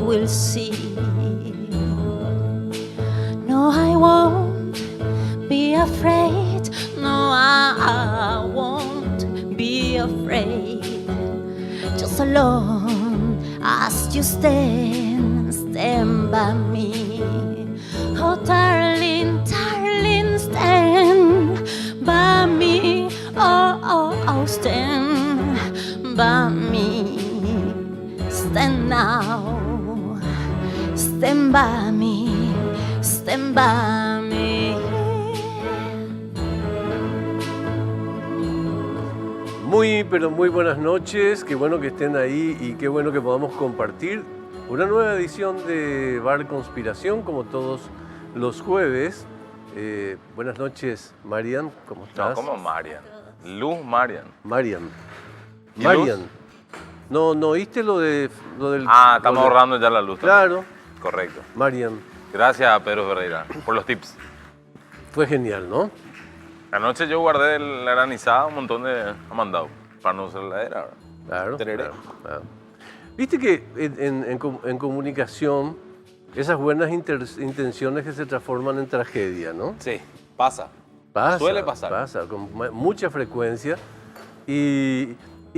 will see. No, I won't be afraid. No, I won't be afraid. Just alone as you stand by me. Oh, darling, darling, stand by me. Oh, stand by me. Stand now. Stand by me. Stand by me. Muy, pero muy buenas noches. Qué bueno que estén ahí y qué bueno que podamos compartir una nueva edición de Bar Conspiración, como todos los jueves. Buenas noches, Marian, ¿cómo estás? No, ¿cómo Marian? Luz Marian. Marian. ¿Y Marian. luz? No oíste lo del... Estamos ahorrando ya la luz. Claro. Correcto. Marian. Gracias a Pedro Ferreira por los tips. Fue genial, ¿no? Anoche yo guardé la granizada, un montón de amandado para no usar la heladera. Claro, Tereré. claro. Viste que en comunicación esas buenas intenciones que se transforman en tragedia, ¿no? Sí, pasa. Suele pasar. Pasa, con mucha frecuencia. Y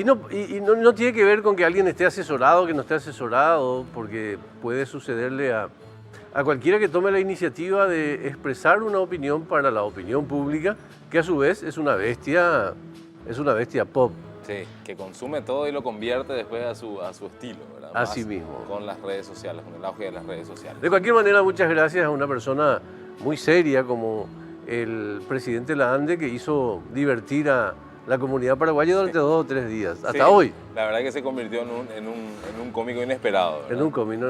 no tiene que ver con que alguien esté asesorado o que no esté asesorado, porque puede sucederle a cualquiera que tome la iniciativa de expresar una opinión para la opinión pública, que a su vez es una bestia pop. Sí, que consume todo y lo convierte después a su estilo, ¿verdad? Así Más mismo. Con las redes sociales, con el auge de las redes sociales. De cualquier manera, muchas gracias a una persona muy seria como el presidente de la ANDE, que hizo divertir a la comunidad paraguaya durante 2 o 3 días, hasta hoy. La verdad que se convirtió en un cómico inesperado, ¿verdad? En un cómico.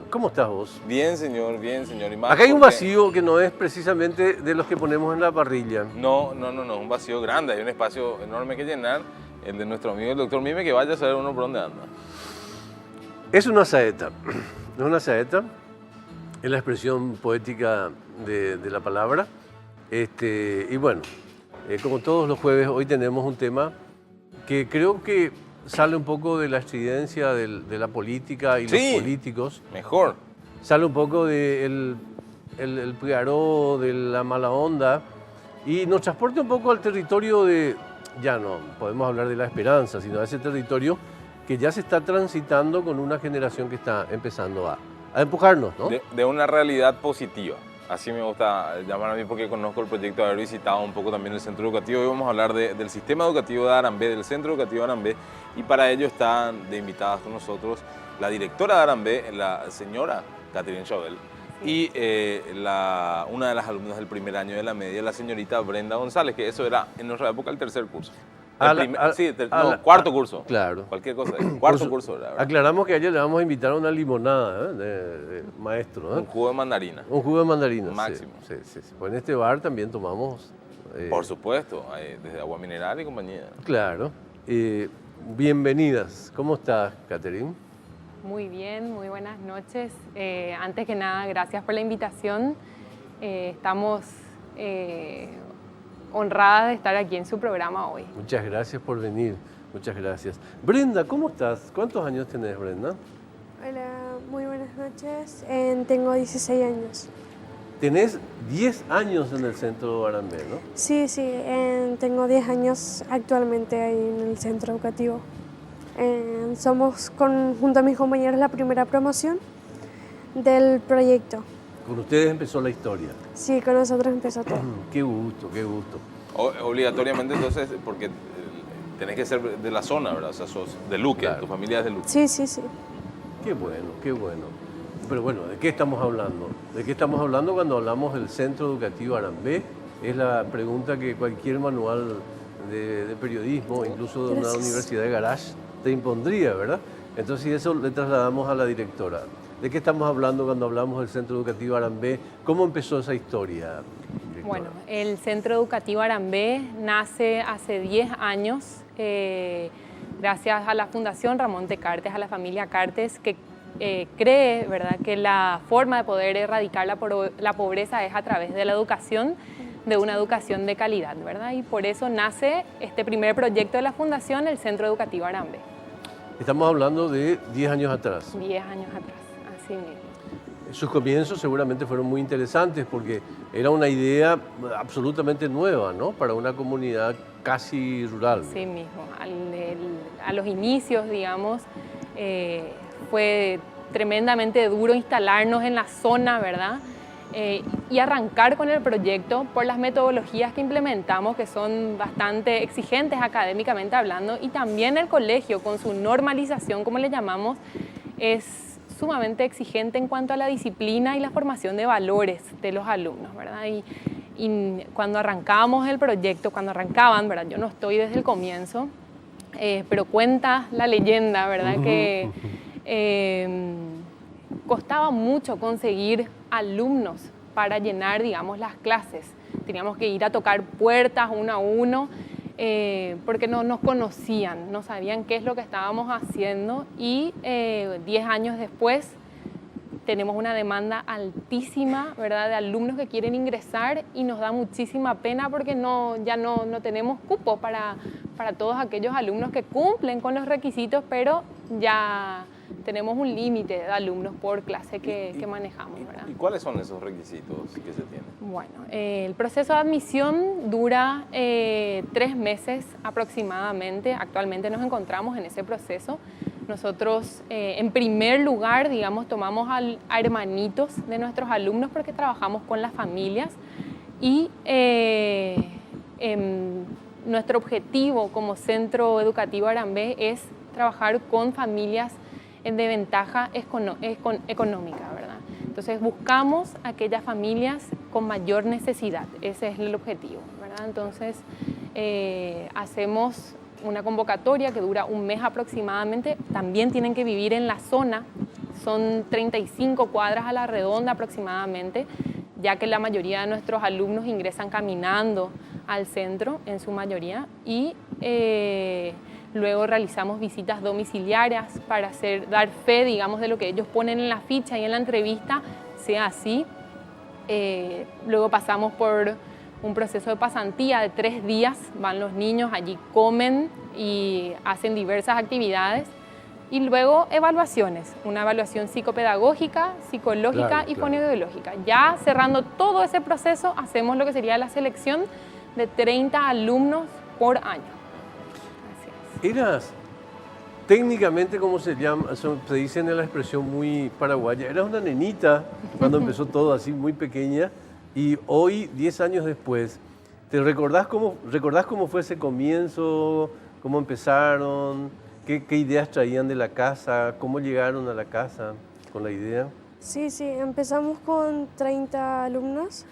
¿Cómo estás vos? Bien, señor, bien, señor. Y más Acá hay un porque- vacío que no es precisamente de los que ponemos en la parrilla. No, un vacío grande, hay un espacio enorme que llenar, el de nuestro amigo el doctor Mime, que vaya a saber uno por dónde anda. Es una saeta. Es una saeta, es la expresión poética de la palabra. Y bueno, como todos los jueves, hoy tenemos un tema que creo que sale un poco de la estridencia de la política y Sí. los políticos. Mejor. Sale un poco del el pigaró, de la mala onda, y nos transporta un poco al territorio de, ya no podemos hablar de la esperanza, sino de ese territorio que ya se está transitando con una generación que está empezando a empujarnos, ¿no? De una realidad positiva. Así me gusta llamar a mí porque conozco el proyecto de haber visitado un poco también el centro educativo. Hoy vamos a hablar del sistema educativo de Arambé, del centro educativo de Arambé, y para ello están de invitadas con nosotros la directora de Arambé, la señora Catherine Chauvel, y una de las alumnas del primer año de la media, la señorita Brenda González, que eso era en nuestra época el tercer curso. Cuarto curso. Claro. Cualquier cosa. Cuarto curso. La verdad. Aclaramos que a ella le vamos a invitar a una limonada de maestro, ¿eh? Un jugo de mandarina. Un jugo de mandarina. Máximo. Sí. Pues en este bar también tomamos... Por supuesto, desde agua mineral y compañía. Claro. Bienvenidas. ¿Cómo estás, Catherine? Muy bien, muy buenas noches. Antes que nada, gracias por la invitación. Estamos honradas de estar aquí en su programa hoy. Muchas gracias por venir. Muchas gracias. Brenda, ¿cómo estás? ¿Cuántos años tenés, Brenda? Hola, muy buenas noches. Tengo 16 años. Tenés 10 años en el centro de Arambé, ¿no? Sí, tengo 10 años actualmente ahí en el centro educativo. Somos, junto a mis compañeros, la primera promoción del proyecto. Con ustedes empezó la historia. Sí, con nosotros empezó todo. Qué gusto, qué gusto. Obligatoriamente entonces, porque tenés que ser de la zona, ¿verdad? O sea, sos de Luque, Claro. tu familia es de Luque. Sí. Qué bueno, qué bueno. Pero bueno, ¿de qué estamos hablando? ¿De qué estamos hablando cuando hablamos del Centro Educativo Arambé? Es la pregunta que cualquier manual de periodismo, incluso de una Gracias. universidad de garage, te impondría, ¿verdad? Entonces eso le trasladamos a la directora. ¿De qué estamos hablando cuando hablamos del Centro Educativo Arambé? ¿Cómo empezó esa historia, directora? Bueno, el Centro Educativo Arambé nace hace 10 años gracias a la Fundación Ramón T. Cartes, a la familia Cartes, que cree, ¿verdad?, que la forma de poder erradicar la pobreza es a través de la educación, de una educación de calidad, ¿verdad? Y por eso nace este primer proyecto de la Fundación, el Centro Educativo Arambé. Estamos hablando de 10 años atrás. 10 años atrás, Así mismo. Sus comienzos seguramente fueron muy interesantes porque era una idea absolutamente nueva, ¿no? Para una comunidad casi rural. Sí mismo. A los inicios, digamos, fue tremendamente duro instalarnos en la zona, ¿verdad? Y arrancar con el proyecto por las metodologías que implementamos, que son bastante exigentes académicamente hablando, y también el colegio, con su normalización, como le llamamos, es sumamente exigente en cuanto a la disciplina y la formación de valores de los alumnos, ¿verdad? Y cuando arrancábamos el proyecto, cuando arrancaban, ¿verdad? Yo no estoy desde el comienzo, pero cuenta la leyenda, ¿verdad? Que costaba mucho conseguir alumnos para llenar, digamos, las clases. Teníamos que ir a tocar puertas uno a uno porque no nos conocían, no sabían qué es lo que estábamos haciendo y 10 años después tenemos una demanda altísima, ¿verdad?, de alumnos que quieren ingresar y nos da muchísima pena porque ya no tenemos cupo para todos aquellos alumnos que cumplen con los requisitos, pero ya tenemos un límite de alumnos por clase que manejamos, ¿verdad? ¿Y cuáles son esos requisitos que se tienen? Bueno, el proceso de admisión dura 3 meses aproximadamente. Actualmente nos encontramos en ese proceso. Nosotros, en primer lugar, digamos, tomamos a hermanitos de nuestros alumnos porque trabajamos con las familias y nuestro objetivo como Centro Educativo Arambé es trabajar con familias de ventaja económica, ¿verdad? Entonces buscamos aquellas familias con mayor necesidad, ese es el objetivo, ¿verdad? Entonces hacemos una convocatoria que dura 1 mes aproximadamente, también tienen que vivir en la zona, son 35 cuadras a la redonda aproximadamente, ya que la mayoría de nuestros alumnos ingresan caminando al centro, en su mayoría, y luego realizamos visitas domiciliarias para dar fe, digamos, de lo que ellos ponen en la ficha y en la entrevista sea así. Luego pasamos por un proceso de pasantía de 3 días, van los niños, allí comen y hacen diversas actividades. Y luego evaluaciones, una evaluación psicopedagógica, psicológica y fonoaudiológica. Ya cerrando todo ese proceso, hacemos lo que sería la selección de 30 alumnos por año. Eras, técnicamente, como se llama, se dice en la expresión muy paraguaya, eras una nenita cuando empezó todo así, muy pequeña, y hoy, 10 años después, ¿te recordás cómo fue ese comienzo? ¿Cómo empezaron? ¿Qué ideas traían de la casa? ¿Cómo llegaron a la casa con la idea? Sí, empezamos con 30 alumnos,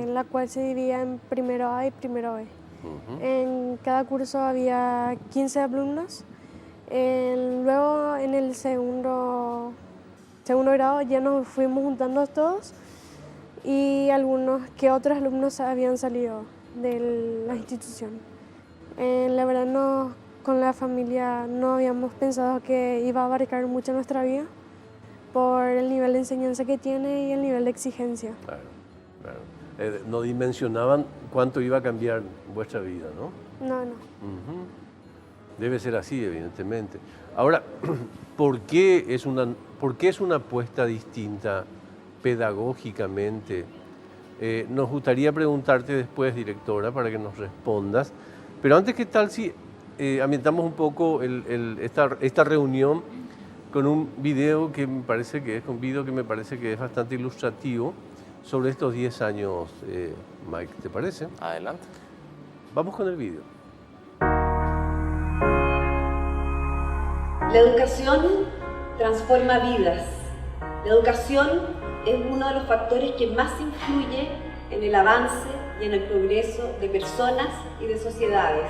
la cual se dividía en primero A y primero B. En cada curso había 15 alumnos. Luego en el segundo grado ya nos fuimos juntando todos y otros alumnos habían salido de la institución. La verdad con la familia no habíamos pensado que iba a abarcar mucho nuestra vida por el nivel de enseñanza que tiene y el nivel de exigencia. Claro. No dimensionaban cuánto iba a cambiar vuestra vida, ¿no? No. Debe ser así, evidentemente. Ahora, ¿por qué es una apuesta distinta pedagógicamente? Nos gustaría preguntarte después, directora, para que nos respondas. Pero antes, ¿qué tal si ambientamos un poco esta reunión con un video que me parece que es bastante ilustrativo sobre estos 10 años, Mike, ¿te parece? Adelante. Vamos con el video. La educación transforma vidas. La educación es uno de los factores que más influye en el avance y en el progreso de personas y de sociedades.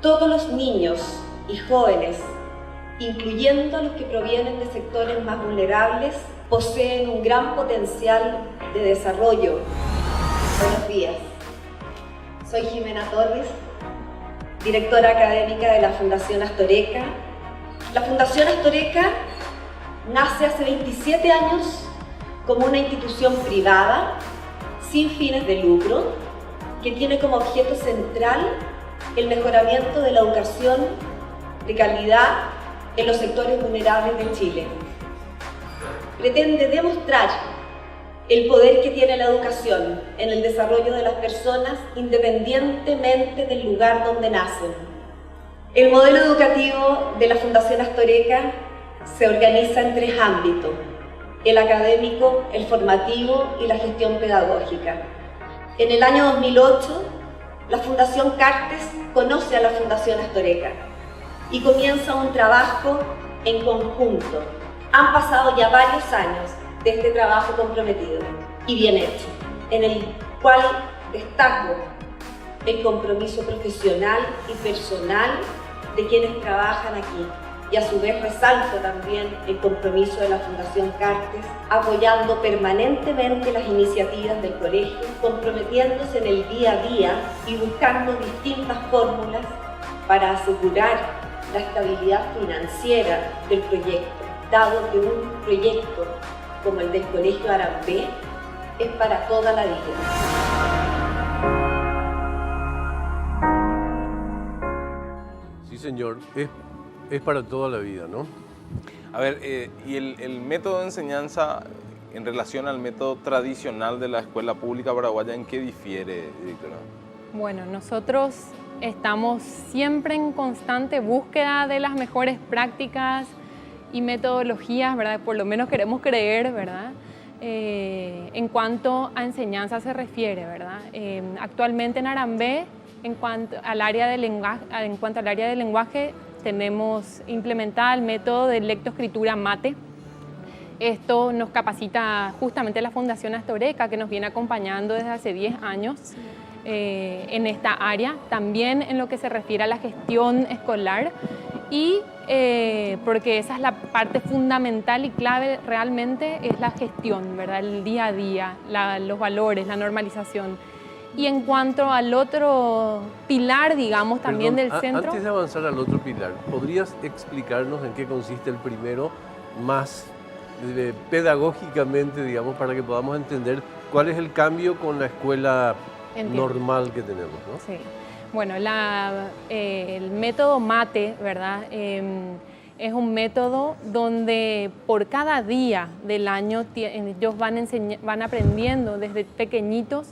Todos los niños y jóvenes, incluyendo los que provienen de sectores más vulnerables, poseen un gran potencial de desarrollo. Buenos días. Soy Jimena Torres, directora académica de la Fundación Astoreca. La Fundación Astoreca nace hace 27 años como una institución privada sin fines de lucro que tiene como objeto central el mejoramiento de la educación de calidad en los sectores vulnerables de Chile. pretende demostrar el poder que tiene la educación en el desarrollo de las personas independientemente del lugar donde nacen. El modelo educativo de la Fundación Astoreka se organiza en 3 ámbitos: el académico, el formativo y la gestión pedagógica. En el año 2008, la Fundación Cartes conoce a la Fundación Astoreka y comienza un trabajo en conjunto. Han pasado ya varios años de este trabajo comprometido y bien hecho, en el cual destaco el compromiso profesional y personal de quienes trabajan aquí, y a su vez resalto también el compromiso de la Fundación Cartes, apoyando permanentemente las iniciativas del colegio, comprometiéndose en el día a día y buscando distintas fórmulas para asegurar la estabilidad financiera del proyecto, dado que un proyecto como el del Colegio Arambé es para toda la vida. Sí, señor, es para toda la vida, ¿no? A ver, ¿y el método de enseñanza en relación al método tradicional de la escuela pública paraguaya, en qué difiere, directora? Bueno, nosotros estamos siempre en constante búsqueda de las mejores prácticas y metodologías, ¿verdad? Por lo menos queremos creer, ¿verdad? En cuanto a enseñanza se refiere, ¿verdad? Actualmente en Arambé, en cuanto al área de lenguaje, tenemos implementada el método de lectoescritura mate. Esto nos capacita justamente la Fundación Astoreka, que nos viene acompañando desde hace 10 años en esta área. También en lo que se refiere a la gestión escolar y porque esa es la parte fundamental y clave realmente, es la gestión, ¿verdad? El día a día, los valores, la normalización. Y en cuanto al otro pilar, digamos, también del centro... Antes de avanzar al otro pilar, ¿podrías explicarnos en qué consiste el primero más pedagógicamente, digamos, para que podamos entender cuál es el cambio con la escuela normal que tenemos, ¿no? Sí. Bueno, el método mate, ¿verdad? Es un método donde por cada día del año ellos van aprendiendo desde pequeñitos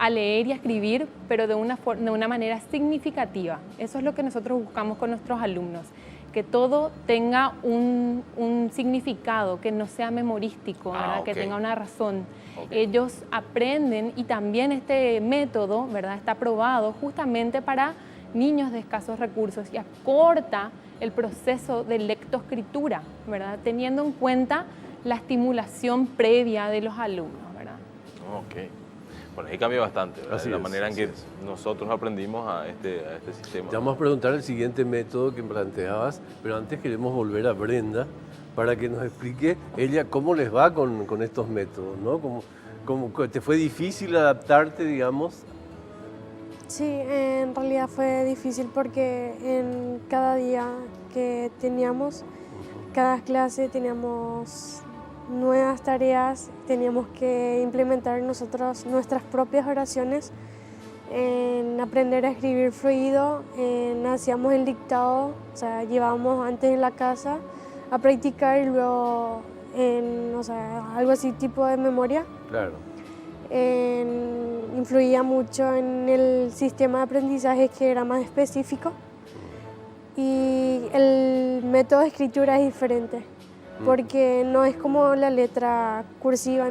a leer y a escribir, pero de una manera significativa. Eso es lo que nosotros buscamos con nuestros alumnos, que todo tenga un significado, que no sea memorístico, ¿verdad? Que tenga una razón. Ellos aprenden, y también este método, ¿verdad?, está aprobado justamente para niños de escasos recursos y acorta el proceso de lectoescritura, ¿verdad?, teniendo en cuenta la estimulación previa de los alumnos, ¿verdad? Ok. Bueno, ahí cambia bastante, ¿verdad? Así la es, manera en que es. nosotros aprendimos a este sistema. Te vamos a preguntar el siguiente método que planteabas, pero antes queremos volver a Brenda para que nos explique ella cómo les va con estos métodos, ¿no? ¿Cómo te fue difícil adaptarte, digamos? Sí, en realidad fue difícil porque en cada día que teníamos, cada clase teníamos nuevas tareas, teníamos que implementar nosotros nuestras propias oraciones, en aprender a escribir fluido, hacíamos el dictado, o sea, llevábamos antes en la casa a practicar y luego algo así tipo de memoria. Claro. Influía mucho en el sistema de aprendizaje, que era más específico, y el método de escritura es diferente, porque no es como la letra cursiva,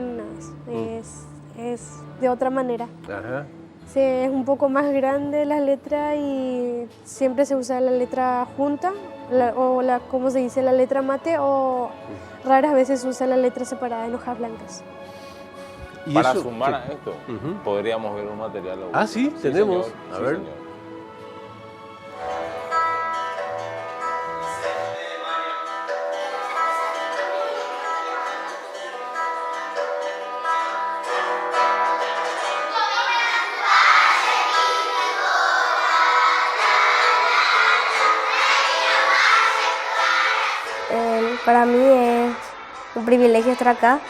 es de otra manera. Ajá. Sí, es un poco más grande la letra y siempre se usa la letra junta, como se dice, la letra mate, o raras veces se usa la letra separada en hojas blancas. ¿Y Para eso, sumar qué? a esto, podríamos ver un material. Ah, sí, tenemos. Señor. A Sí, ver. señor. Para mí es un privilegio estar acá,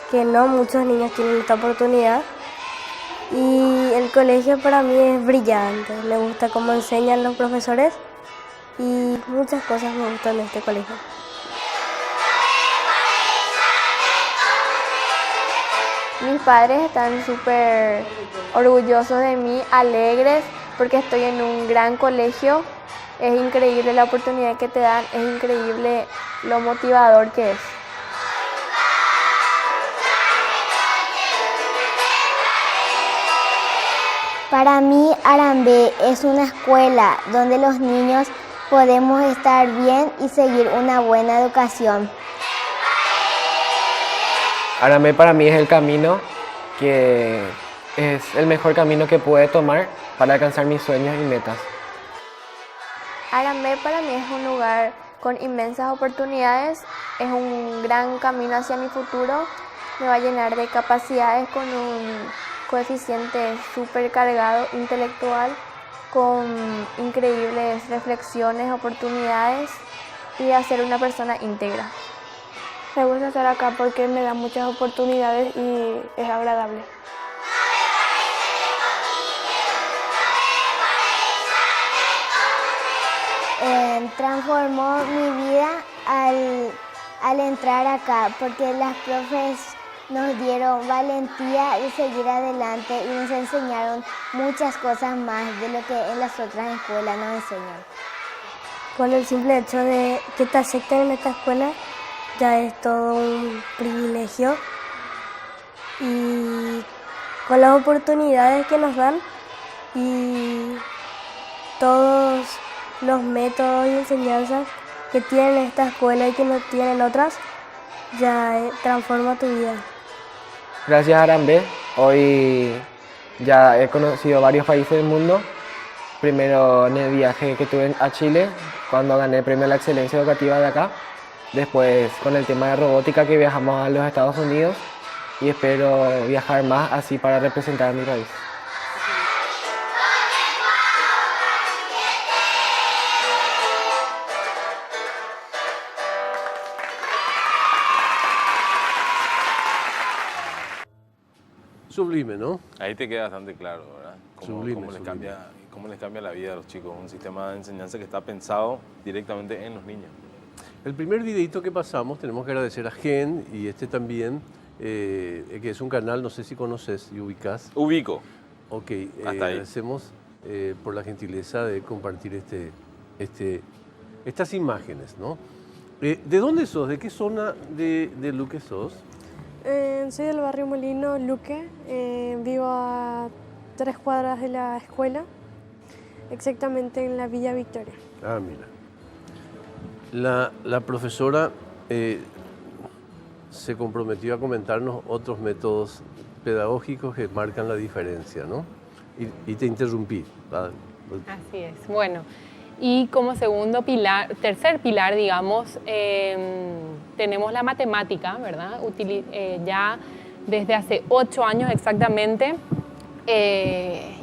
que no muchos niños tienen esta oportunidad. Y el colegio para mí es brillante, me gusta cómo enseñan los profesores y muchas cosas me gustan de este colegio. Mis padres están súper orgullosos de mí, alegres, porque estoy en un gran colegio. Es increíble la oportunidad que te dan, es increíble lo motivador que es. Para mí, Arambé es una escuela donde los niños podemos estar bien y seguir una buena educación. Arambé para mí es el camino que es el mejor camino que puedo tomar para alcanzar mis sueños y metas. Arambé para mí es un lugar con inmensas oportunidades, es un gran camino hacia mi futuro, me va a llenar de capacidades con un coeficiente súper cargado intelectual, con increíbles reflexiones, oportunidades y a ser una persona íntegra. Me gusta estar acá porque me da muchas oportunidades y es agradable. Transformó mi vida al entrar acá, porque las profes nos dieron valentía de seguir adelante y nos enseñaron muchas cosas más de lo que en las otras escuelas nos enseñan. Con el simple hecho de que te acepten en esta escuela ya es todo un privilegio, y con las oportunidades que nos dan y todos los métodos y enseñanzas que tienen esta escuela y que no tienen otras, ya transforma tu vida. Gracias a Arambé, hoy ya he conocido varios países del mundo. Primero en el viaje que tuve a Chile, cuando gané el premio a la excelencia educativa de acá. Después con el tema de robótica, que viajamos a los Estados Unidos, y espero viajar más así para representar a mi país. Sublime, ¿no? Ahí te queda bastante claro, ¿verdad? Sublime, Cómo les cambia la vida a los chicos. Un sistema de enseñanza que está pensado directamente en los niños. El primer videito que pasamos, tenemos que agradecer a Gen y también, que es un canal, no sé si conoces y ubicas. Ubico. Ok, Hasta ahí. agradecemos por la gentileza de compartir estas imágenes, ¿no? ¿De dónde sos? ¿De qué zona de Luque sos? Soy del barrio Molino, Luque. Vivo a 3 cuadras de la escuela, exactamente en la Villa Victoria. Ah, mira. La profesora se comprometió a comentarnos otros métodos pedagógicos que marcan la diferencia, ¿no? Y te interrumpí. Así es. Bueno, y como tercer pilar, digamos, tenemos la matemática, ¿verdad? Ya desde hace 8 años exactamente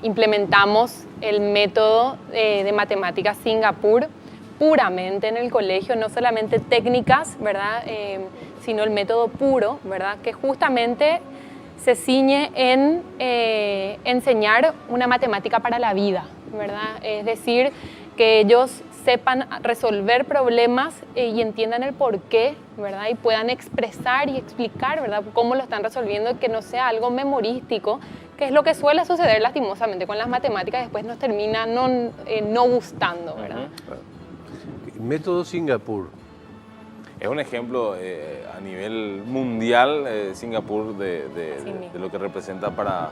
implementamos el método de matemáticas Singapur puramente en el colegio, no solamente técnicas, ¿verdad? Sino el método puro, ¿verdad? Que justamente se ciñe en enseñar una matemática para la vida, ¿verdad? Es decir, que ellos sepan resolver problemas y entiendan el porqué, ¿verdad? Y puedan expresar y explicar, ¿verdad? Cómo lo están resolviendo, que no sea algo memorístico, que es lo que suele suceder lastimosamente con las matemáticas, después nos termina no gustando, ¿verdad? Método Singapur. Es un ejemplo a nivel mundial, Singapur, de lo que representa para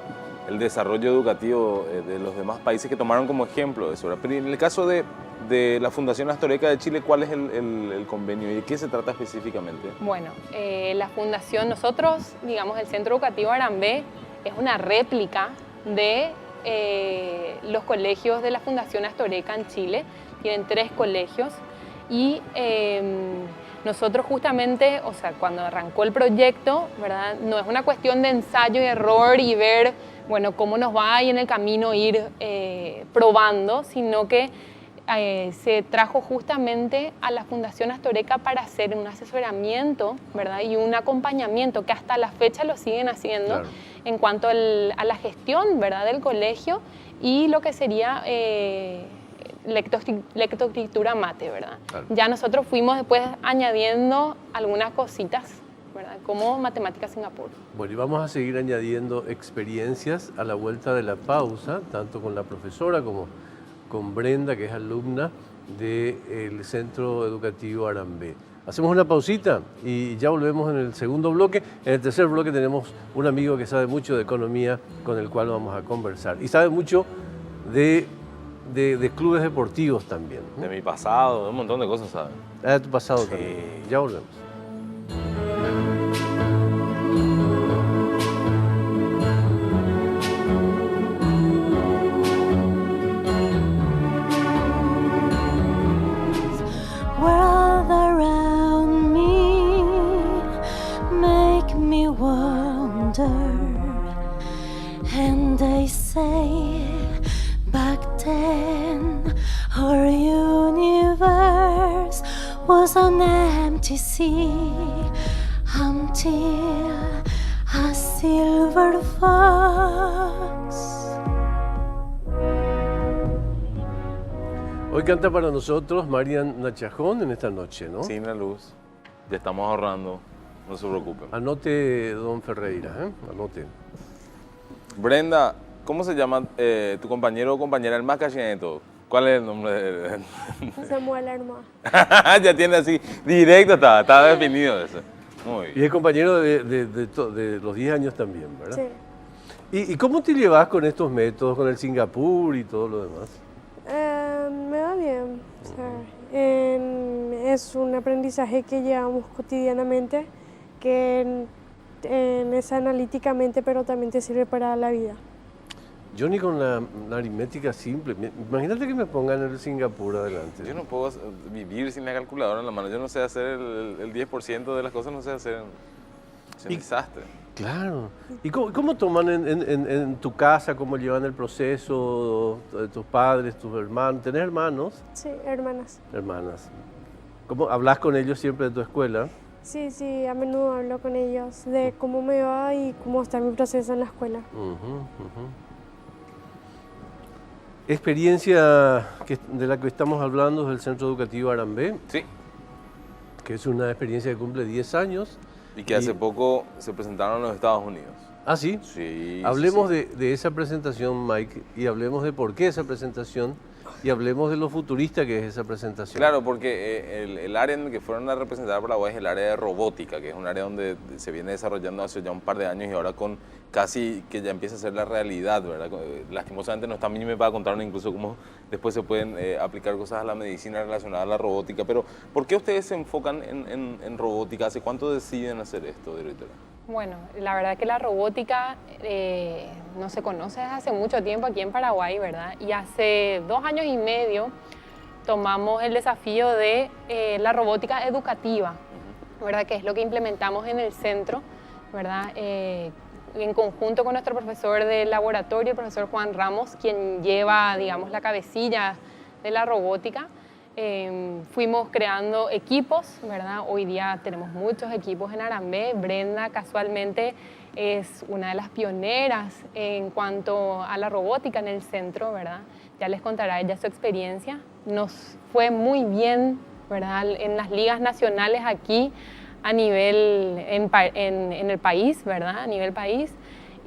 el desarrollo educativo de los demás países que tomaron como ejemplo eso. Pero en el caso de la Fundación Astoreca de Chile, ¿cuál es el convenio y de qué se trata específicamente? Bueno, la Fundación, nosotros, digamos, el Centro Educativo Arambé es una réplica de los colegios de la Fundación Astoreca en Chile. Tienen 3 colegios y nosotros justamente, o sea, cuando arrancó el proyecto, ¿verdad? No es una cuestión de ensayo y error y ver, bueno, cómo nos va y en el camino ir probando, sino que se trajo justamente a la Fundación Astoreca para hacer un asesoramiento, ¿verdad? Y un acompañamiento que hasta la fecha lo siguen haciendo, claro, en cuanto a la gestión, ¿verdad? Del colegio y lo que sería lectoescritura mate, ¿verdad? Claro. Ya nosotros fuimos después añadiendo algunas cositas, ¿verdad? Como Matemáticas Singapur. Bueno, y vamos a seguir añadiendo experiencias a la vuelta de la pausa, tanto con la profesora como con Brenda, que es alumna del Centro Educativo Arambé. Hacemos una pausita y ya volvemos en el segundo bloque. En el tercer bloque tenemos un amigo que sabe mucho de economía con el cual vamos a conversar. Y sabe mucho de clubes deportivos también. De mi pasado, de un montón de cosas, ¿sabes? De tu pasado también. Ya volvemos. World around me make me wonder, and they say back then our universe was an empty sea until a silver fox. Hoy canta para nosotros Marian Nachajón en esta noche, ¿no? Sin la luz, ya estamos ahorrando, no se preocupen. Anote, don Ferreira, anote. Brenda, ¿cómo se llama tu compañero o compañera, el más cachín de todo? ¿Cuál es el nombre de Samuel Hermá. Ya tiene así, directo está definido eso. Muy bien. Y es compañero de los 10 años también, ¿verdad? Sí. ¿Y cómo te llevas con estos métodos, con el Singapur y todo lo demás? Me va bien. O sea, es un aprendizaje que llevamos cotidianamente, que es analíticamente, pero también te sirve para la vida. Yo ni con la aritmética simple. Imagínate que me pongan el Singapur adelante. Yo no puedo vivir sin la calculadora en la mano. Yo no sé hacer el 10% de las cosas, no sé hacer. Es un desastre. Claro. ¿Y cómo toman en tu casa, cómo llevan el proceso tus padres, tus hermanos? ¿Tenés hermanos? Sí, hermanas. Hermanas. ¿Cómo hablas con ellos siempre de tu escuela? Sí, a menudo hablo con ellos de cómo me va y cómo está mi proceso en la escuela. Experiencia de la que estamos hablando es el Centro Educativo Arambé. Sí. Que es una experiencia que cumple 10 años. Y que hace poco se presentaron en los Estados Unidos. ¿Ah, sí? Sí. Hablemos sí. de esa presentación, Mike, y hablemos de por qué esa presentación, y hablemos de lo futurista que es esa presentación. Claro, porque el área en que fueron a representar a Paraguay es el área de robótica, que es un área donde se viene desarrollando hace ya un par de años y ahora con casi que ya empieza a ser la realidad, ¿verdad? Lastimosamente no está a mí me va a contar incluso cómo después se pueden aplicar cosas a la medicina relacionada a la robótica, pero ¿por qué ustedes se enfocan en robótica? ¿Hace cuánto deciden hacer esto, directora? Bueno, la verdad que la robótica no se conoce desde hace mucho tiempo aquí en Paraguay, ¿verdad? Y hace 2 años y medio tomamos el desafío de la robótica educativa, ¿verdad? Que es lo que implementamos en el centro, ¿verdad? En conjunto con nuestro profesor de laboratorio, el profesor Juan Ramos, quien lleva, digamos, la cabecilla de la robótica. Fuimos creando equipos, ¿verdad? Hoy día tenemos muchos equipos en Arambé. Brenda casualmente es una de las pioneras en cuanto a la robótica en el centro, ¿verdad? Ya les contará ella su experiencia. Nos fue muy bien, ¿verdad? En las ligas nacionales aquí a nivel, en el país, ¿verdad? A nivel país.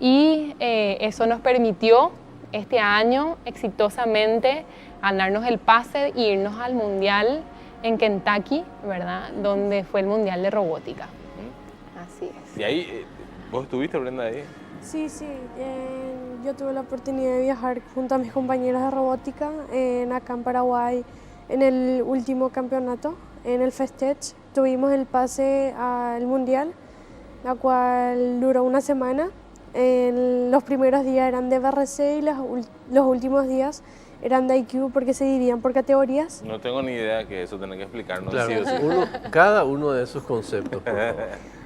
Y eso nos permitió este año exitosamente ganarnos el pase e irnos al Mundial en Kentucky, ¿verdad? Donde fue el Mundial de Robótica. Así es. ¿Y ahí, vos estuviste, Brenda, ahí? Sí, yo tuve la oportunidad de viajar junto a mis compañeros de robótica acá en Paraguay en el último campeonato, en el Festech. Tuvimos el pase al Mundial, la cual duró una semana. Los primeros días eran de BRC y los últimos días eran de IQ porque se dividían por categorías. No tengo ni idea que eso, tenés que explicarnos. Claro, Sí o sí. cada uno de esos conceptos, por favor.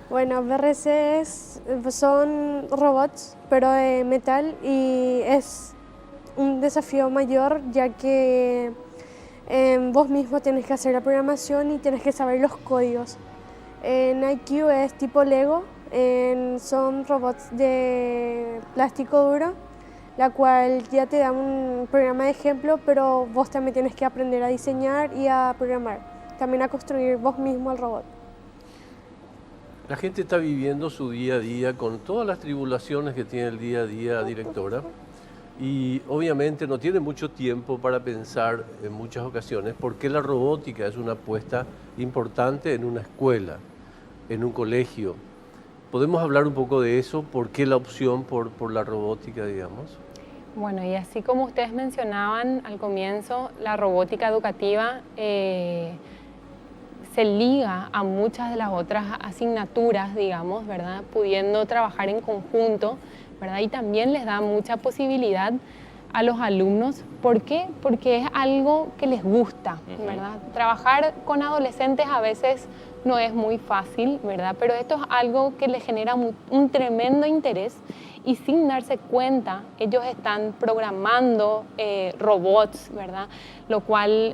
Bueno, BRC son robots, pero de metal, y es un desafío mayor ya que vos mismo tenés que hacer la programación y tenés que saber los códigos. En IQ es tipo Lego, son robots de plástico duro, la cual ya te da un programa de ejemplo, pero vos también tienes que aprender a diseñar y a programar, también a construir vos mismo el robot. La gente está viviendo su día a día con todas las tribulaciones que tiene el día a día, directora, y obviamente no tiene mucho tiempo para pensar en muchas ocasiones porque la robótica es una apuesta importante en una escuela, en un colegio. ¿Podemos hablar un poco de eso? ¿Por qué la opción por la robótica, digamos? Bueno, y así como ustedes mencionaban al comienzo, la robótica educativa se liga a muchas de las otras asignaturas, digamos, ¿verdad? Pudiendo trabajar en conjunto, ¿verdad? Y también les da mucha posibilidad a los alumnos. ¿Por qué? Porque es algo que les gusta, ¿verdad? Trabajar con adolescentes a veces no es muy fácil, ¿verdad? Pero esto es algo que les genera un tremendo interés y sin darse cuenta, ellos están programando robots, ¿verdad? Lo cual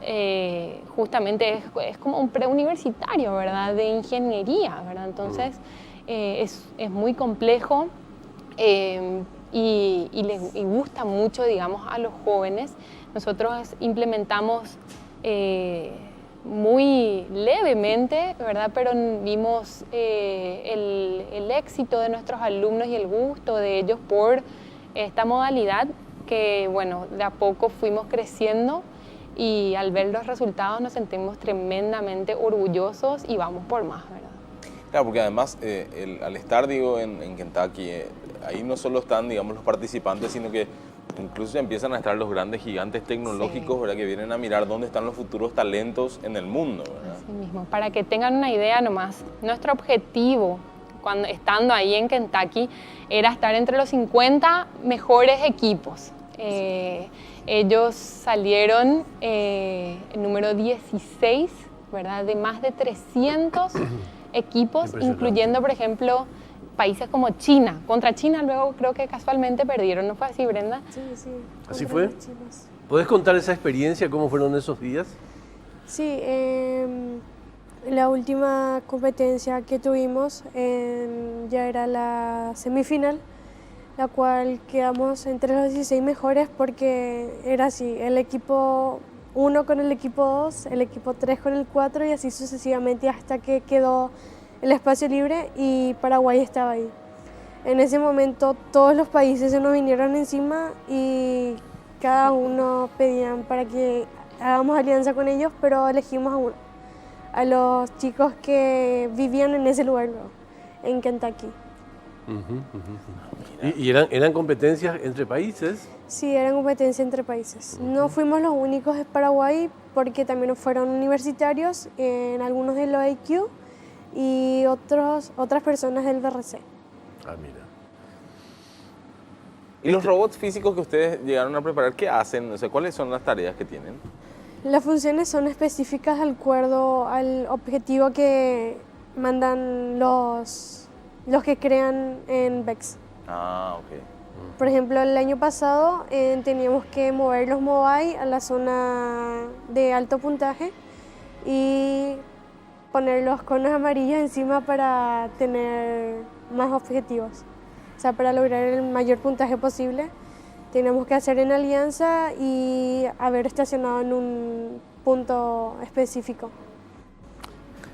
justamente es como un preuniversitario, ¿verdad? De ingeniería, ¿verdad? Entonces es muy complejo y gusta mucho, digamos, a los jóvenes. Nosotros implementamos muy levemente, ¿verdad? Pero vimos el éxito de nuestros alumnos y el gusto de ellos por esta modalidad que, bueno, de a poco fuimos creciendo y al ver los resultados nos sentimos tremendamente orgullosos y vamos por más, ¿verdad? Claro, porque además al estar, digo, en Kentucky, ahí no solo están, digamos, los participantes, sino que incluso empiezan a estar los grandes gigantes tecnológicos, sí, ¿verdad? Que vienen a mirar dónde están los futuros talentos en el mundo, ¿verdad? Así mismo. Para que tengan una idea nomás, nuestro objetivo estando ahí en Kentucky era estar entre los 50 mejores equipos. Ellos salieron número 16, ¿verdad? De más de 300 equipos, incluyendo, por ejemplo, países como China. Contra China luego creo que casualmente perdieron, ¿no fue así, Brenda? Sí, sí. ¿Así fue? ¿Podés contar esa experiencia, cómo fueron esos días? Sí, la última competencia que tuvimos ya era la semifinal, la cual quedamos entre los 16 mejores porque era así, el equipo 1 con el equipo 2, el equipo 3 con el 4 y así sucesivamente hasta que quedó el espacio libre y Paraguay estaba ahí. En ese momento todos los países se nos vinieron encima y cada uno pedían para que hagamos alianza con ellos, pero elegimos a uno, a los chicos que vivían en ese lugar luego, en Kentucky. ¿Y eran competencias entre países? Sí, eran competencias entre países. No fuimos los únicos de Paraguay porque también fueron universitarios, en algunos del OIQ y otras personas del BRC. Ah, mira. ¿Y los robots físicos que ustedes llegaron a preparar, qué hacen? O sea, ¿cuáles son las tareas que tienen? Las funciones son específicas de acuerdo al objetivo que mandan los que crean en VEX. Ah, ok. Por ejemplo, el año pasado teníamos que mover los Mobile a la zona de alto puntaje y poner los conos amarillos encima para tener más objetivos. O sea, para lograr el mayor puntaje posible, tenemos que hacer en alianza y haber estacionado en un punto específico.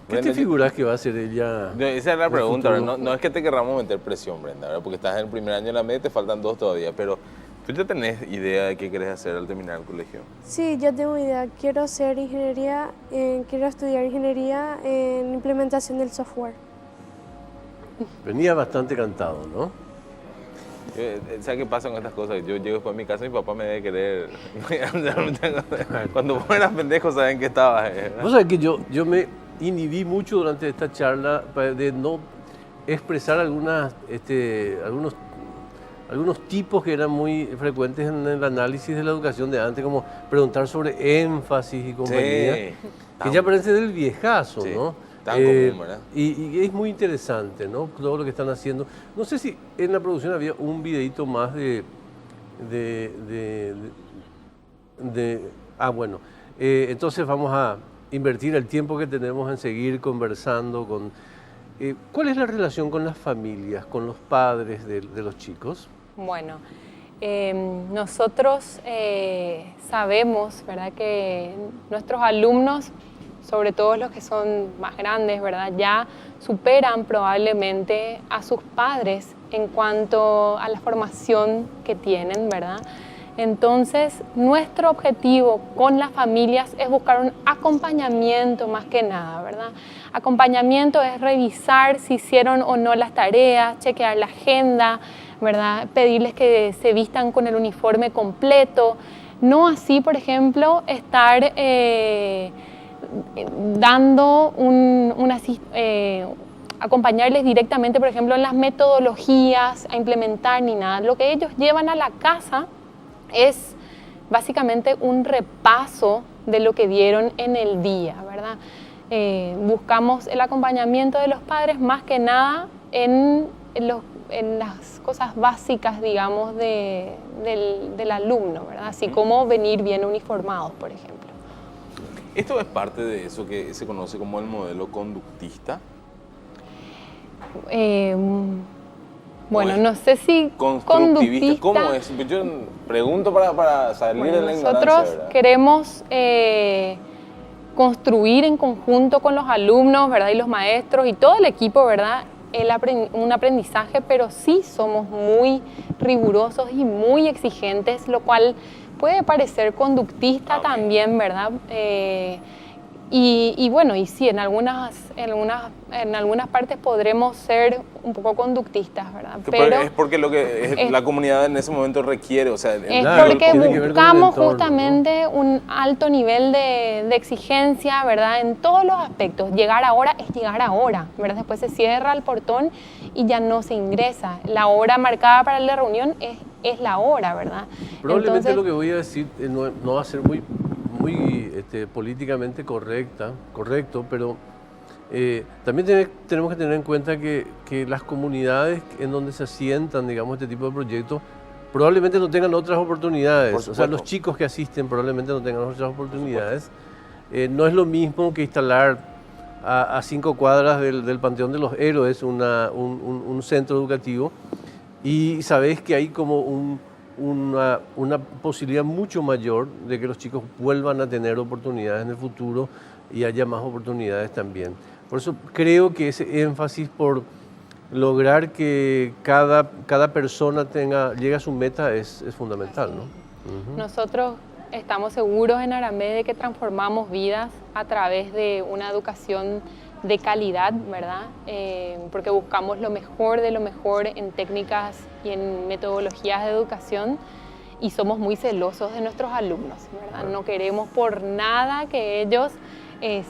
¿Qué te figuras que va a hacer ella? Esa es la pregunta, no es que te querramos meter presión, Brenda, ¿verdad? Porque estás en el primer año de la media y te faltan 2 todavía, pero ¿tú ya tenés idea de qué querés hacer al terminar el colegio? Sí, yo tengo idea. Quiero hacer ingeniería, quiero estudiar ingeniería en implementación del software. Venía bastante cantado, ¿no? ¿Sabes qué pasa con estas cosas? Yo llego después a mi casa y mi papá me debe querer. Cuando vos eras pendejo, saben que estabas. Vos sabés que yo me inhibí mucho durante esta charla de no expresar algunos tipos que eran muy frecuentes en el análisis de la educación de antes, como preguntar sobre énfasis y compañía, Sí. que ya parece del viejazo, Sí. ¿no? Tan común, ¿verdad? Y es muy interesante, ¿no? Todo lo que están haciendo. No sé si en la producción había un videito más bueno. Entonces vamos a invertir el tiempo que tenemos en seguir conversando con... ¿Cuál es la relación con las familias, con los padres de los chicos? Bueno, nosotros sabemos, ¿verdad?, que nuestros alumnos sobre todo los que son más grandes, ¿verdad? Ya superan probablemente a sus padres en cuanto a la formación que tienen, ¿verdad? Entonces, nuestro objetivo con las familias es buscar un acompañamiento más que nada, ¿verdad? Acompañamiento es revisar si hicieron o no las tareas, chequear la agenda, ¿verdad? Pedirles que se vistan con el uniforme completo. No así, por ejemplo, estar dando acompañarles directamente, por ejemplo, en las metodologías a implementar ni nada. Lo que ellos llevan a la casa es básicamente un repaso de lo que vieron en el día, ¿verdad? Buscamos el acompañamiento de los padres más que nada en las cosas básicas, digamos, del alumno, ¿verdad? Así como venir bien uniformados, por ejemplo. ¿Esto es parte de eso que se conoce como el modelo conductista? Bueno, no sé si conductivista. ¿Cómo es? Yo pregunto para salir de la ignorancia. Nosotros queremos construir en conjunto con los alumnos, ¿verdad? Y los maestros y todo el equipo, ¿verdad? Un aprendizaje, pero sí somos muy rigurosos y muy exigentes, lo cual puede parecer conductista también, ¿verdad? Y bueno, y sí, en algunas partes podremos ser un poco conductistas, ¿verdad? Pero es porque lo que la comunidad en ese momento requiere, o sea... Es claro, porque buscamos entorno, justamente, ¿no?, un alto nivel de exigencia, ¿verdad? En todos los aspectos. Llegar ahora es llegar ahora, ¿verdad? Después se cierra el portón y ya no se ingresa. La hora marcada para la reunión es la hora, ¿verdad? Probablemente Entonces, lo que voy a decir no va a ser muy políticamente correcto, pero también tenemos que tener en cuenta que las comunidades en donde se asientan, digamos, este tipo de proyectos, probablemente no tengan otras oportunidades. O sea, los chicos que asisten probablemente no tengan otras oportunidades. No es lo mismo que instalar a 5 cuadras del Panteón de los Héroes un centro educativo y sabés que hay como una posibilidad mucho mayor de que los chicos vuelvan a tener oportunidades en el futuro y haya más oportunidades también. Por eso creo que ese énfasis por lograr que cada persona llegue a su meta es fundamental, ¿no? Uh-huh. Nosotros estamos seguros en Arambé de que transformamos vidas a través de una educación de calidad, ¿verdad? Porque buscamos lo mejor de lo mejor en técnicas y en metodologías de educación y somos muy celosos de nuestros alumnos, ¿verdad? No queremos por nada que ellos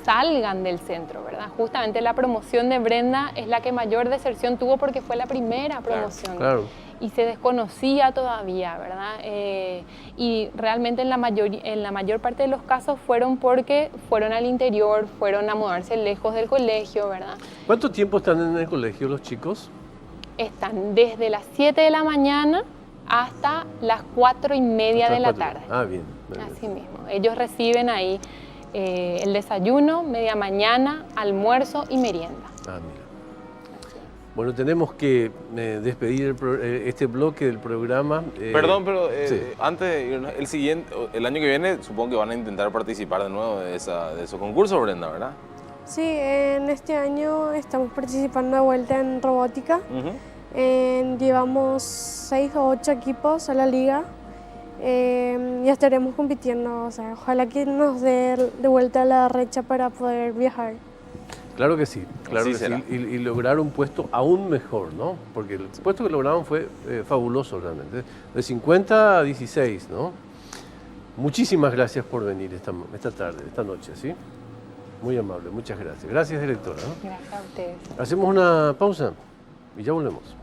salgan del centro, ¿verdad? Justamente la promoción de Brenda es la que mayor deserción tuvo porque fue la primera promoción. Claro. Y se desconocía todavía, ¿verdad? Y realmente en la mayor parte de los casos fueron porque fueron al interior, fueron a mudarse lejos del colegio, ¿verdad? ¿Cuánto tiempo están en el colegio los chicos? Están desde las 7 de la mañana hasta las 4:30 de la tarde. Ah, bien. Así mismo. Ellos reciben ahí el desayuno, media mañana, almuerzo y merienda. Ah, mira. Bueno, tenemos que despedir este bloque del programa. Perdón, pero sí. Antes de irnos, el año que viene supongo que van a intentar participar de nuevo de esos concursos, Brenda, ¿verdad? Sí, en este año estamos participando de vuelta en robótica. Uh-huh. Llevamos 6 o 8 equipos a la liga. Ya estaremos compitiendo, o sea, ojalá que nos dé de vuelta la recha para poder viajar. Claro que sí, claro que sí. Y lograr un puesto aún mejor, ¿no? Porque el puesto que lograron fue fabuloso realmente. De 50 a 16, ¿no? Muchísimas gracias por venir esta tarde, esta noche, ¿sí? Muy amable, muchas gracias. Gracias, directora, ¿no? Gracias a ustedes. Hacemos una pausa y ya volvemos.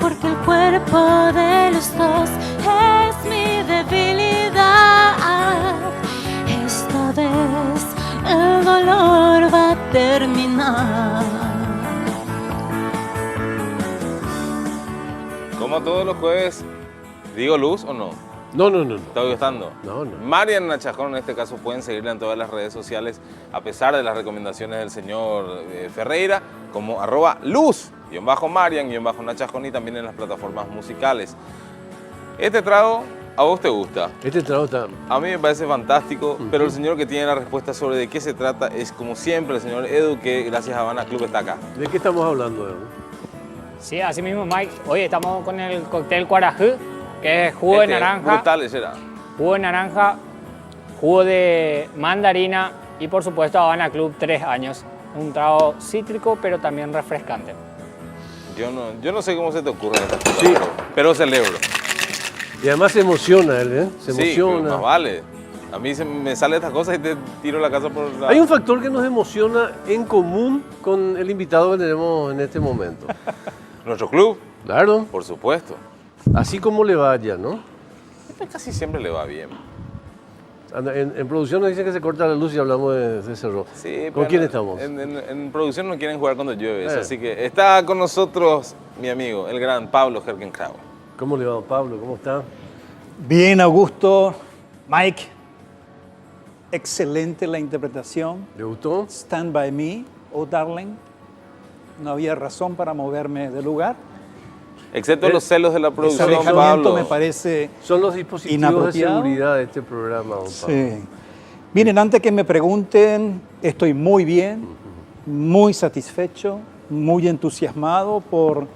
Porque el cuerpo de los dos es mi debilidad. Es Como todos los jueves, ¿digo Luz o no? No, no, no. ¿Está gustando? No, no. Marian Nachajón, en este caso, pueden seguirla en todas las redes sociales, a pesar de las recomendaciones del señor Ferreira, como @Luz_Marian_Nachajón y también en las plataformas musicales. Este trago, ¿a vos te gusta? Este trago está... A mí me parece fantástico, pero el señor que tiene la respuesta sobre de qué se trata es, como siempre, el señor Edu, que gracias a Habana Club está acá. ¿De qué estamos hablando, Edu? Sí, así mismo, Mike. Hoy estamos con el cóctel Cuarajú, que es jugo de naranja. Brutal, ese era. Jugo de naranja, jugo de mandarina y, por supuesto, Habana Club 3 años. Un trago cítrico, pero también refrescante. Yo no sé cómo se te ocurre estas cosas, Sí. pero celebro. Y además se emociona él, ¿eh? Se Sí, emociona. pero más vale. A mí me sale estas cosas y te tiro la casa por la... Hay un factor que nos emociona en común con el invitado que tenemos en este momento. Nuestro club, Claro, por supuesto. así como le vaya, ¿no? Casi siempre le va bien. En producción nos dicen que se corta la luz y hablamos de Cerro. Sí, ¿Con pero quién estamos? En producción no quieren jugar cuando llueve, eso, Eh. así que está con nosotros mi amigo, el gran Pablo Herkenkrauer. ¿Cómo le va, don Pablo? ¿Cómo está? Bien, Augusto. Mike, excelente la interpretación. ¿Le gustó? Stand by me, oh darling. No había razón para moverme del lugar. Excepto los celos de la Ese producción, alejamiento Pablo. me parece Son los dispositivos inapropiado. de seguridad de este programa, don Pablo. Sí. Miren, antes que me pregunten, estoy muy bien, muy satisfecho, muy entusiasmado por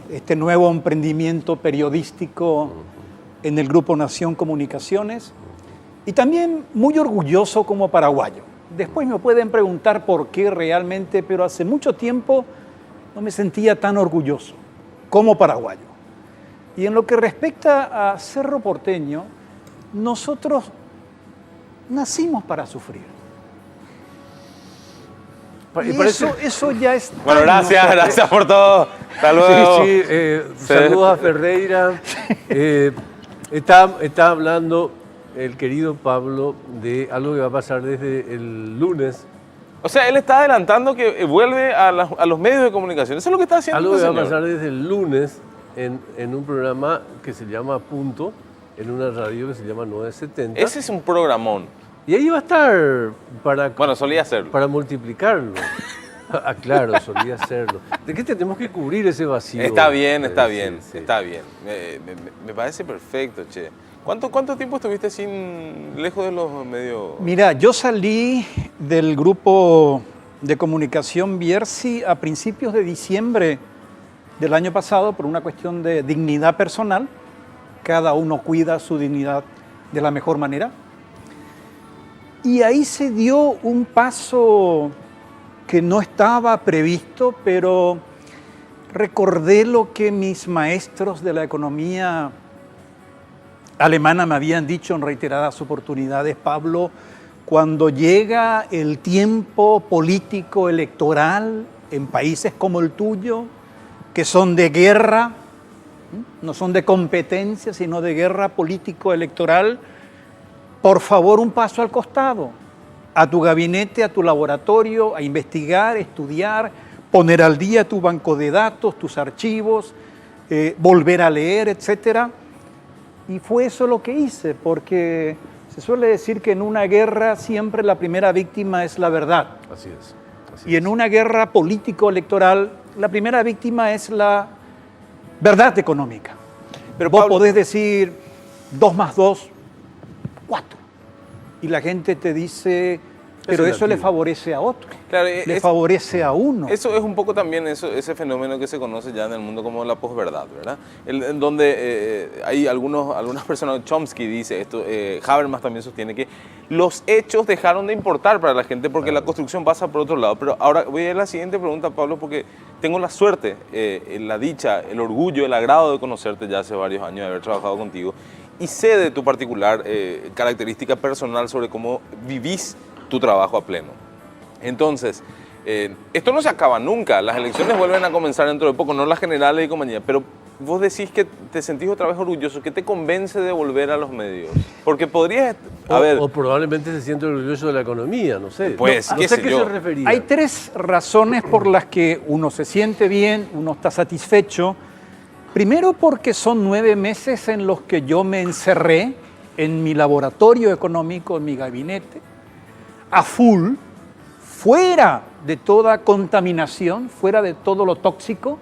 este nuevo emprendimiento periodístico en el Grupo Nación Comunicaciones y también muy orgulloso como paraguayo. Después me pueden preguntar por qué realmente, pero hace mucho tiempo no me sentía tan orgulloso como paraguayo. Y en lo que respecta a Cerro Porteño, nosotros nacimos para sufrir. Y eso ya es... Bueno, tan gracias, nosotros. gracias por todo. Hasta luego. Sí, sí, saludos a Ferreira. Está hablando el querido Pablo de algo que va a pasar desde el lunes. O sea, él está adelantando que vuelve a los medios de comunicación. Eso es lo que está haciendo Algo que este va a señor. pasar desde el lunes en un programa que se llama Punto, en una radio que se llama 970. Ese es un programón. Y ahí va a estar Bueno, solía hacerlo. para multiplicarlo. Ah, claro, solía hacerlo. ¿De qué tenemos que cubrir ese vacío? Está bien, está Sí, bien, sí. está bien. Me parece perfecto, che. ¿Cuánto tiempo estuviste lejos de los medios? Mira, yo salí del grupo de comunicación Bierzi a principios de diciembre del año pasado por una cuestión de dignidad personal. Cada uno cuida su dignidad de la mejor manera. Y ahí se dio un paso que no estaba previsto, pero recordé lo que mis maestros de la economía alemana me habían dicho en reiteradas oportunidades. Pablo, cuando llega el tiempo político electoral en países como el tuyo, que son de guerra, no son de competencia, sino de guerra político-electoral, por favor, un paso al costado, a tu gabinete, a tu laboratorio, a investigar, estudiar, poner al día tu banco de datos, tus archivos, volver a leer, etcétera. Y fue eso lo que hice, porque se suele decir que en una guerra siempre la primera víctima es la verdad. Así es. Y en una guerra político-electoral, la primera víctima es la verdad económica. Pero vos Pablo, podés decir 2 más 2, 4. Y la gente te dice, pero eso le favorece a otro, claro, le favorece a uno. Eso es un poco también ese fenómeno que se conoce ya en el mundo como la posverdad, ¿verdad? En donde hay algunas personas, Chomsky dice esto, Habermas también sostiene que los hechos dejaron de importar para la gente porque la construcción pasa por otro lado. Pero ahora voy a ir a la siguiente pregunta, Pablo, porque tengo la suerte, la dicha, el orgullo, el agrado de conocerte ya hace varios años, de haber trabajado contigo, y sé de tu particular característica personal sobre cómo vivís tu trabajo a pleno. Entonces, esto no se acaba nunca, las elecciones vuelven a comenzar dentro de poco, no las generales y compañía, pero vos decís que te sentís otra vez orgulloso, ¿qué te convence de volver a los medios? Porque podrías, O probablemente se siente orgulloso de la economía, no sé. Pues, no qué sé sé qué yo. se refería. Hay 3 razones por las que uno se siente bien, uno está satisfecho Primero porque son 9 meses en los que yo me encerré en mi laboratorio económico, en mi gabinete, a full, fuera de toda contaminación, fuera de todo lo tóxico.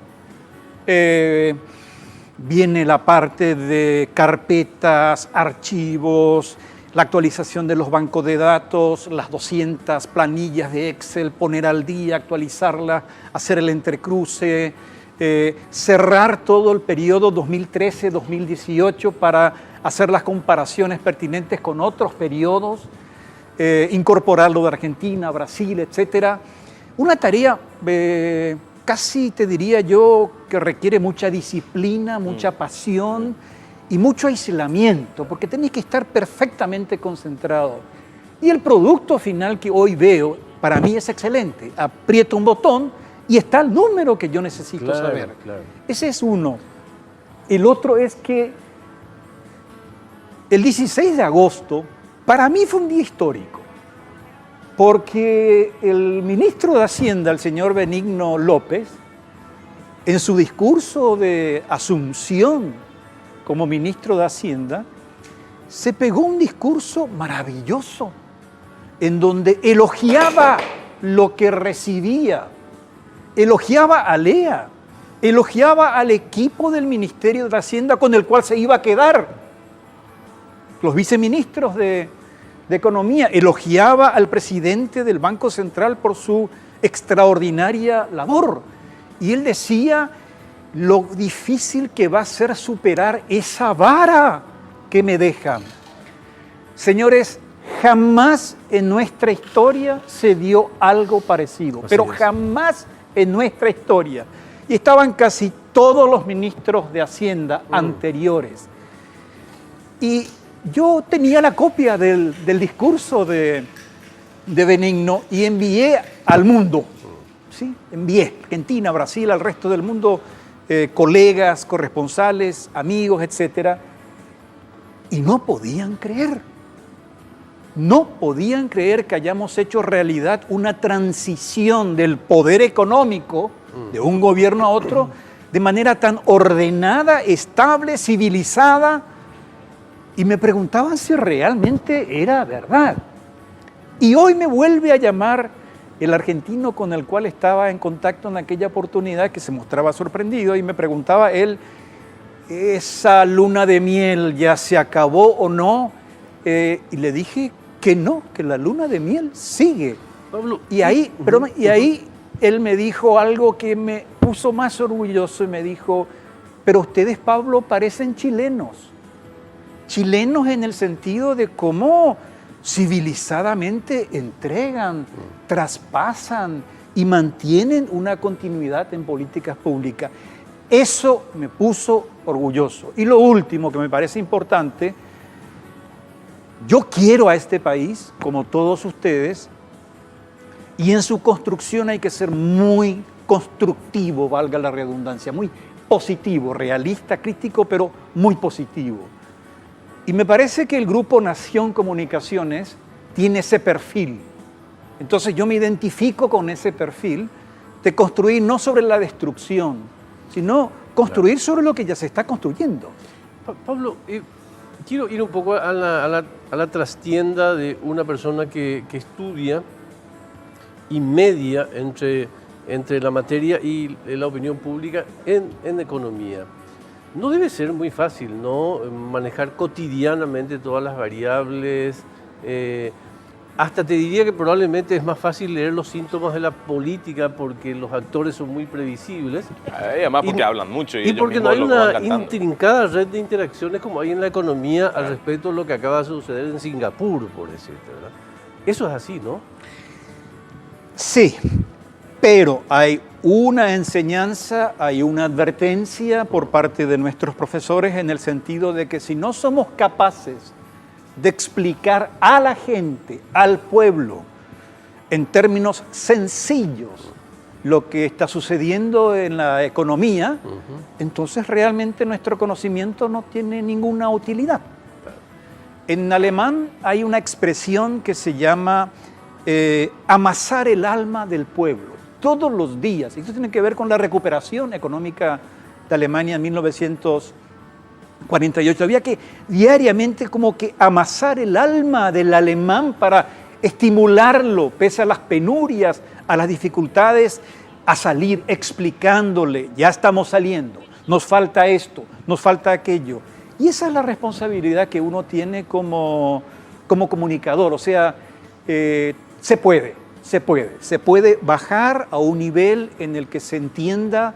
Viene la parte de carpetas, archivos, la actualización de los bancos de datos, las 200 planillas de Excel, poner al día, actualizarlas, hacer el entrecruce, cerrar todo el periodo 2013-2018 para hacer las comparaciones pertinentes con otros periodos, incorporarlo de Argentina, Brasil, etc. Una tarea casi te diría yo que requiere mucha disciplina, mucha pasión y mucho aislamiento, porque tenés que estar perfectamente concentrado. Y el producto final que hoy veo, para mí es excelente. Aprieto un botón y está el número que yo necesito saber. Claro. Ese es uno. El otro es que el 16 de agosto, para mí fue un día histórico, porque el ministro de Hacienda, el señor Benigno López, en su discurso de asunción como ministro de Hacienda, se pegó un discurso maravilloso, en donde elogiaba lo que recibía, elogiaba a Lea, elogiaba al equipo del Ministerio de Hacienda con el cual se iba a quedar, los viceministros de Economía, elogiaba al presidente del Banco Central por su extraordinaria labor. Y él decía lo difícil que va a ser superar esa vara que me dejan. Señores, jamás en nuestra historia se dio algo parecido, pero jamás en nuestra historia. Y estaban casi todos los ministros de Hacienda anteriores. Y yo tenía la copia del discurso de Benigno y envié al mundo, ¿sí? Envié a Argentina, Brasil, al resto del mundo, colegas, corresponsales, amigos, etc. Y no podían creer. No podían creer que hayamos hecho realidad una transición del poder económico de un gobierno a otro de manera tan ordenada, estable, civilizada. Y me preguntaban si realmente era verdad. Y hoy me vuelve a llamar el argentino con el cual estaba en contacto en aquella oportunidad, que se mostraba sorprendido, y me preguntaba él, ¿esa luna de miel ya se acabó o no? Y le dije que no, que la luna de miel sigue. Pablo, y ahí él me dijo algo que me puso más orgulloso y me dijo, pero ustedes, Pablo, parecen chilenos. Chilenos en el sentido de cómo civilizadamente entregan, traspasan y mantienen una continuidad en políticas públicas. Eso me puso orgulloso. Y lo último que me parece importante, yo quiero a este país, como todos ustedes, y en su construcción hay que ser muy constructivo, valga la redundancia, muy positivo, realista, crítico, pero muy positivo. Y me parece que el Grupo Nación Comunicaciones tiene ese perfil. Entonces yo me identifico con ese perfil de construir no sobre la destrucción, sino construir sobre lo que ya se está construyendo. Pablo, quiero ir un poco a la trastienda de una persona que estudia y media entre la materia y la opinión pública en economía. No debe ser muy fácil, ¿no? Manejar cotidianamente todas las variables. Hasta te diría que probablemente es más fácil leer los síntomas de la política porque los actores son muy previsibles. Además porque hablan mucho. Y porque no hay una intrincada red de interacciones como hay en la economía al respecto de lo que acaba de suceder en Singapur, por decirte, ¿verdad? Eso es así, ¿no? Sí, pero hay una enseñanza, hay una advertencia por parte de nuestros profesores en el sentido de que si no somos capaces de explicar a la gente, al pueblo, en términos sencillos, lo que está sucediendo en la economía, entonces realmente nuestro conocimiento no tiene ninguna utilidad. En alemán hay una expresión que se llama amasar el alma del pueblo. Todos los días, y esto tiene que ver con la recuperación económica de Alemania en 1948. Había que diariamente como que amasar el alma del alemán para estimularlo, pese a las penurias, a las dificultades, a salir explicándole, ya estamos saliendo, nos falta esto, nos falta aquello. Y esa es la responsabilidad que uno tiene como comunicador, o sea, se puede bajar a un nivel en el que se entiendan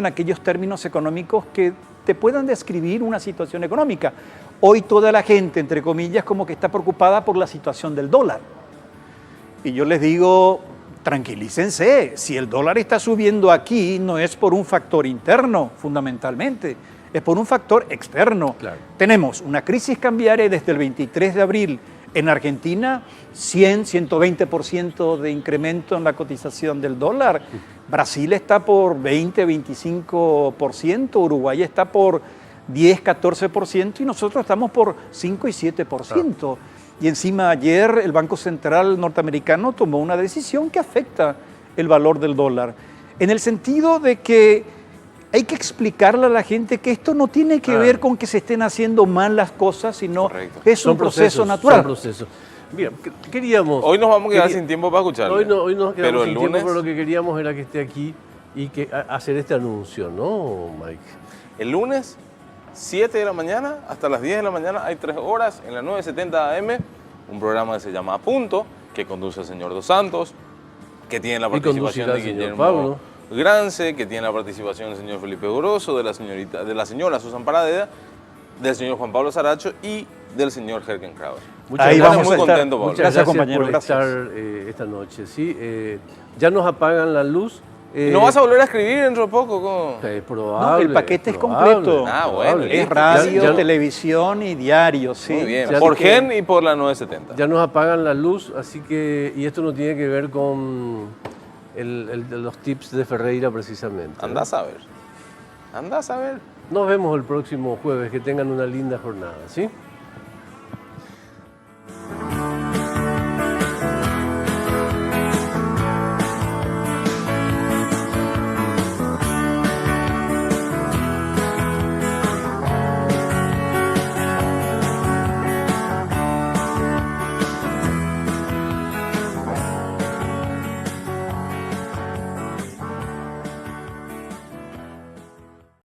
aquellos términos económicos que te puedan describir una situación económica. Hoy toda la gente, entre comillas, como que está preocupada por la situación del dólar. Y yo les digo, tranquilícense, si el dólar está subiendo aquí no es por un factor interno, fundamentalmente, es por un factor externo. Claro. Tenemos una crisis cambiaria desde el 23 de abril en Argentina, 120% de incremento en la cotización del dólar. Brasil está por 20-25%, Uruguay está por 10-14% y nosotros estamos por 5 y 7%. Y encima ayer el Banco Central norteamericano tomó una decisión que afecta el valor del dólar, en el sentido de que hay que explicarle a la gente que esto no tiene que ver con que se estén haciendo mal las cosas, sino que es un proceso natural. Son procesos. Mira, queríamos... Hoy nos vamos a quedar sin tiempo para escucharle. Hoy nos quedamos sin lunes, tiempo, pero lo que queríamos era que esté aquí y hacer este anuncio, ¿no, Mike? El lunes, 7 de la mañana hasta las 10 de la mañana, hay 3 horas en la 970 AM, un programa que se llama A Punto, que conduce el señor Dos Santos, que tiene la participación de Guillermo Grance, que tiene la participación del señor Felipe Grosso, de la señora Susan Paradeda, del señor Juan Pablo Saracho y del señor Herken Krauer. Ahí vamos muy a estar. contento, Pablo. Muchas gracias compañero. por Gracias. estar esta noche. ¿Sí? Ya nos apagan la luz. ¿No vas a volver a escribir dentro de poco? Es probable. No, el paquete es completo. Ah, bueno. Es radio, televisión y diario, sí. Muy bien. Ya Por que- Gen y por la 970. Ya nos apagan la luz, así que... Y esto no tiene que ver con los tips de Ferreira precisamente. Andás a ver. Andás a ver. Nos vemos el próximo jueves. Que tengan una linda jornada, ¿sí?